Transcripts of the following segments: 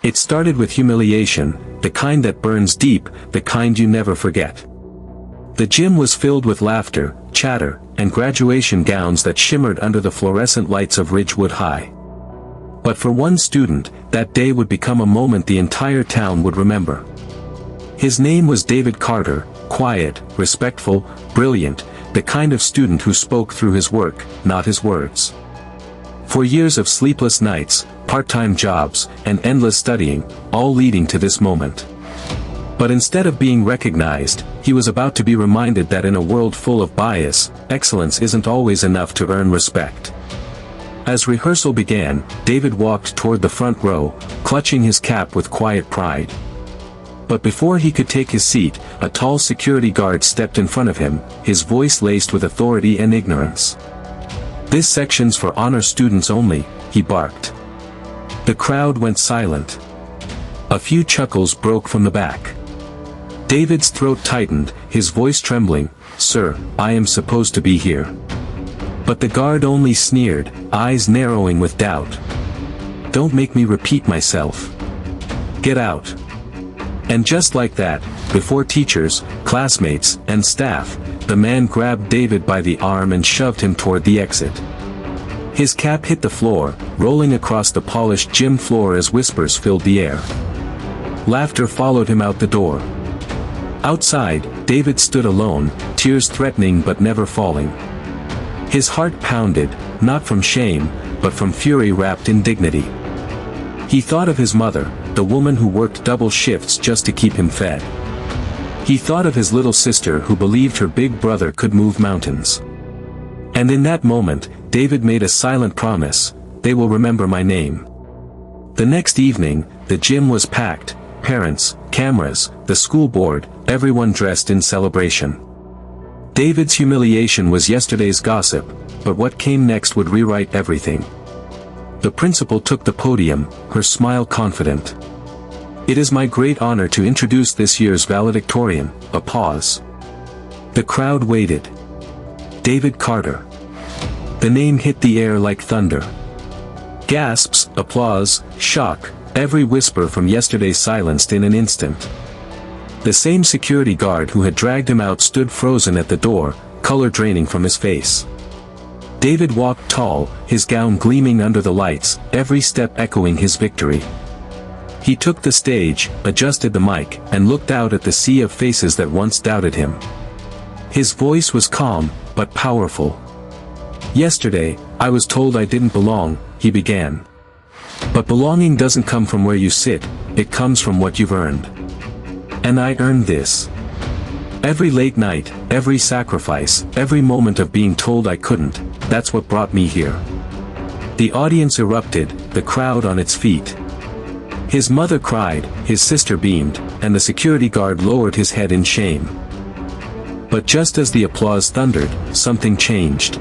It started with humiliation, the kind that burns deep, the kind you never forget. The gym was filled with laughter, chatter, and graduation gowns that shimmered under the fluorescent lights of Ridgewood High. But for one student, that day would become a moment the entire town would remember. His name was David Carter, quiet, respectful, brilliant, the kind of student who spoke through his work, not his words. For years of sleepless nights, part-time jobs, and endless studying, all leading to this moment. But instead of being recognized, he was about to be reminded that in a world full of bias, excellence isn't always enough to earn respect. As rehearsal began, David walked toward the front row, clutching his cap with quiet pride. But before he could take his seat, a tall security guard stepped in front of him, his voice laced with authority and ignorance. "This section's for honor students only," he barked. The crowd went silent. A few chuckles broke from the back. David's throat tightened, his voice trembling. "Sir, I am supposed to be here." But the guard only sneered, eyes narrowing with doubt. "Don't make me repeat myself. Get out." And just like that, before teachers, classmates, and staff, the man grabbed David by the arm and shoved him toward the exit. His cap hit the floor, rolling across the polished gym floor as whispers filled the air. Laughter followed him out the door. Outside, David stood alone, tears threatening but never falling. His heart pounded, not from shame, but from fury wrapped in dignity. He thought of his mother, the woman who worked double shifts just to keep him fed. He thought of his little sister who believed her big brother could move mountains. And in that moment, David made a silent promise: "They will remember my name." The next evening, the gym was packed, parents, cameras, the school board, everyone dressed in celebration. David's humiliation was yesterday's gossip, but what came next would rewrite everything. The principal took the podium, her smile confident. "It is my great honor to introduce this year's valedictorian." A pause. The crowd waited. David Carter. The name hit the air like thunder. Gasps, applause, shock, every whisper from yesterday silenced in an instant. The same security guard who had dragged him out stood frozen at the door, color draining from his face. David walked tall, his gown gleaming under the lights, every step echoing his victory. He took the stage, adjusted the mic, and looked out at the sea of faces that once doubted him. His voice was calm, but powerful. "Yesterday, I was told I didn't belong," he began. "But belonging doesn't come from where you sit, it comes from what you've earned. And I earned this. Every late night, every sacrifice, every moment of being told I couldn't, that's what brought me here." The audience erupted, the crowd on its feet. His mother cried, his sister beamed, and the security guard lowered his head in shame. But just as the applause thundered, something changed.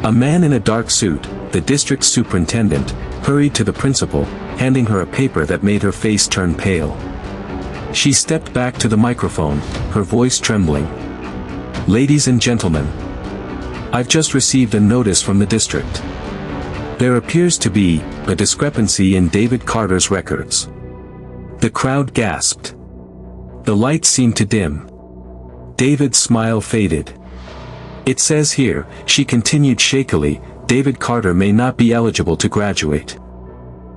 A man in a dark suit, the district superintendent, hurried to the principal, handing her a paper that made her face turn pale. She stepped back to the microphone, her voice trembling. "Ladies and gentlemen, I've just received a notice from the district. There appears to be a discrepancy in David Carter's records." The crowd gasped. The lights seemed to dim. David's smile faded. "It says here," she continued shakily, "David Carter may not be eligible to graduate."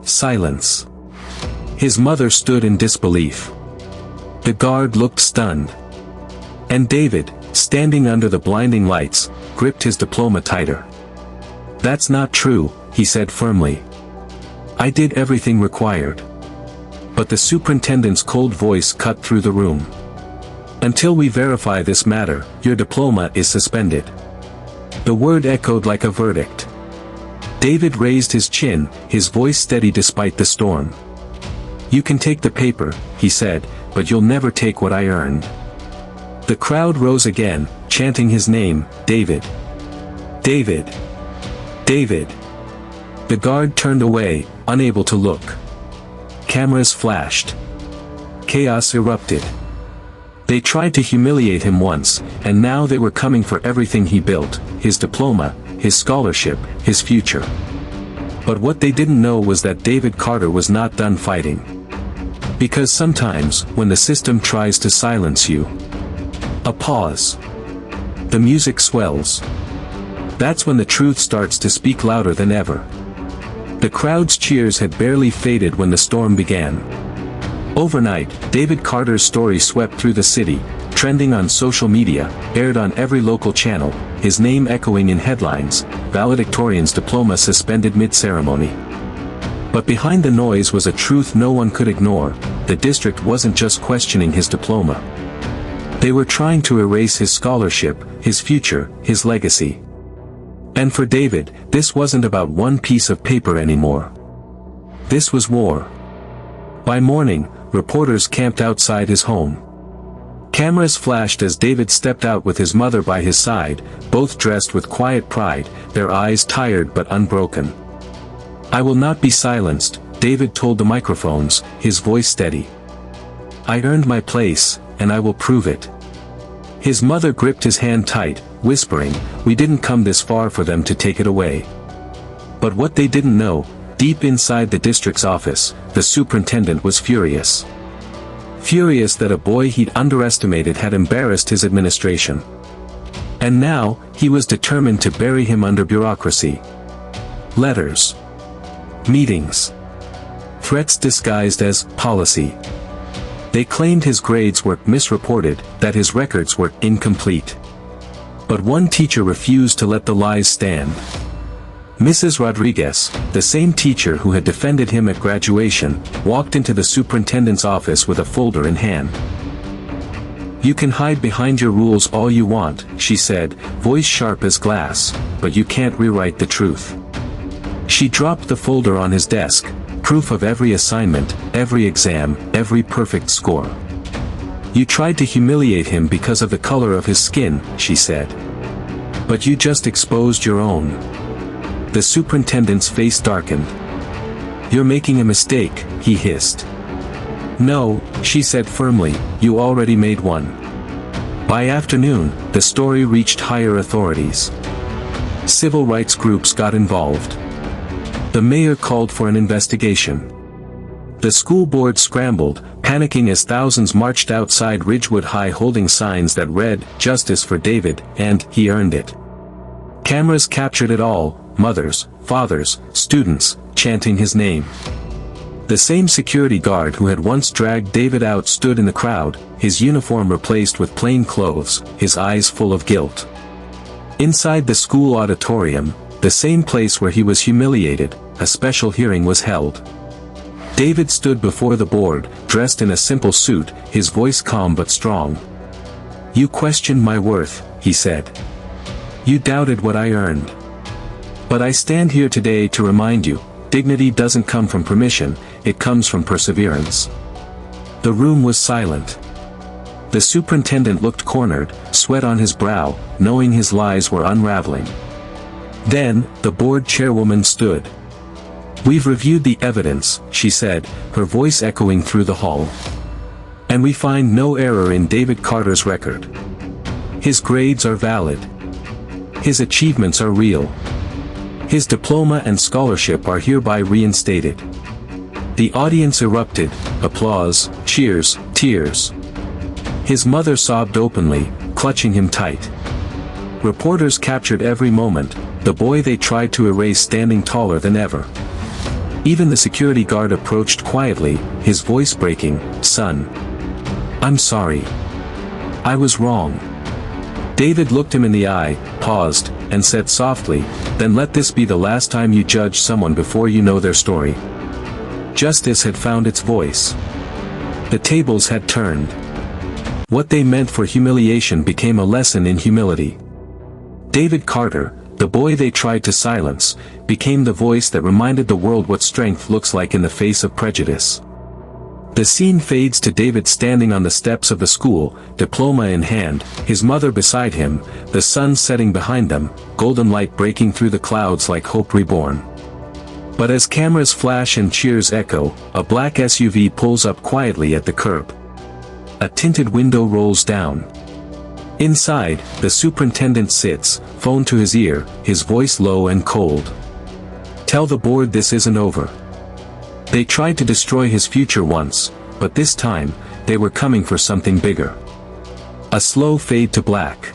Silence. His mother stood in disbelief. The guard looked stunned. And David, standing under the blinding lights, gripped his diploma tighter. "That's not true," he said firmly. "I did everything required." But the superintendent's cold voice cut through the room. "Until we verify this matter, your diploma is suspended." The word echoed like a verdict. David raised his chin, his voice steady despite the storm. "You can take the paper," he said, "but you'll never take what I earned." The crowd rose again, chanting his name, "David! David! David!" The guard turned away, unable to look. Cameras flashed. Chaos erupted. They tried to humiliate him once, and now they were coming for everything he built, his diploma, his scholarship, his future. But what they didn't know was that David Carter was not done fighting. Because sometimes, when the system tries to silence you, a pause. The music swells. That's when the truth starts to speak louder than ever. The crowd's cheers had barely faded when the storm began. Overnight, David Carter's story swept through the city, trending on social media, aired on every local channel, his name echoing in headlines, valedictorian's diploma suspended mid-ceremony. But behind the noise was a truth no one could ignore: the district wasn't just questioning his diploma. They were trying to erase his scholarship, his future, his legacy. And for David, this wasn't about one piece of paper anymore. This was war. By morning, reporters camped outside his home. Cameras flashed as David stepped out with his mother by his side, both dressed with quiet pride, their eyes tired but unbroken. "I will not be silenced," David told the microphones, his voice steady. "I earned my place, and I will prove it." His mother gripped his hand tight, whispering, "We didn't come this far for them to take it away." But what they didn't know, deep inside the district's office, the superintendent was furious. Furious that a boy he'd underestimated had embarrassed his administration. And now, he was determined to bury him under bureaucracy. Letters. Meetings. Threats disguised as policy. They claimed his grades were misreported, that his records were incomplete. But one teacher refused to let the lies stand. Mrs. Rodriguez, the same teacher who had defended him at graduation, walked into the superintendent's office with a folder in hand. "You can hide behind your rules all you want," she said, voice sharp as glass, "but you can't rewrite the truth." She dropped the folder on his desk, proof of every assignment, every exam, every perfect score. "You tried to humiliate him because of the color of his skin," she said. "But you just exposed your own." The superintendent's face darkened. "You're making a mistake," he hissed. "No," she said firmly, "you already made one." By afternoon, the story reached higher authorities. Civil rights groups got involved. The mayor called for an investigation. The school board scrambled, panicking as thousands marched outside Ridgewood High holding signs that read, "Justice for David," and "He earned it." Cameras captured it all: mothers, fathers, students, chanting his name. The same security guard who had once dragged David out stood in the crowd, his uniform replaced with plain clothes, his eyes full of guilt. Inside the school auditorium, the same place where he was humiliated, a special hearing was held. David stood before the board, dressed in a simple suit, his voice calm but strong. "You questioned my worth," he said. "You doubted what I earned. But I stand here today to remind you, dignity doesn't come from permission, it comes from perseverance." The room was silent. The superintendent looked cornered, sweat on his brow, knowing his lies were unraveling. Then, the board chairwoman stood. "We've reviewed the evidence," she said, her voice echoing through the hall. "And we find no error in David Carter's record. His grades are valid. His achievements are real. His diploma and scholarship are hereby reinstated." The audience erupted, applause, cheers, tears. His mother sobbed openly, clutching him tight. Reporters captured every moment, the boy they tried to erase standing taller than ever. Even the security guard approached quietly, his voice breaking, "Son. I'm sorry. I was wrong." David looked him in the eye, paused, and said softly, "Then let this be the last time you judge someone before you know their story." Justice had found its voice. The tables had turned. What they meant for humiliation became a lesson in humility. David Carter, the boy they tried to silence, became the voice that reminded the world what strength looks like in the face of prejudice. The scene fades to David standing on the steps of the school, diploma in hand, his mother beside him, the sun setting behind them, golden light breaking through the clouds like hope reborn. But as cameras flash and cheers echo, a black SUV pulls up quietly at the curb. A tinted window rolls down. Inside, the superintendent sits, phone to his ear, his voice low and cold. Tell the board this isn't over. They tried to destroy his future once, but this time, they were coming for something bigger. A slow fade to black.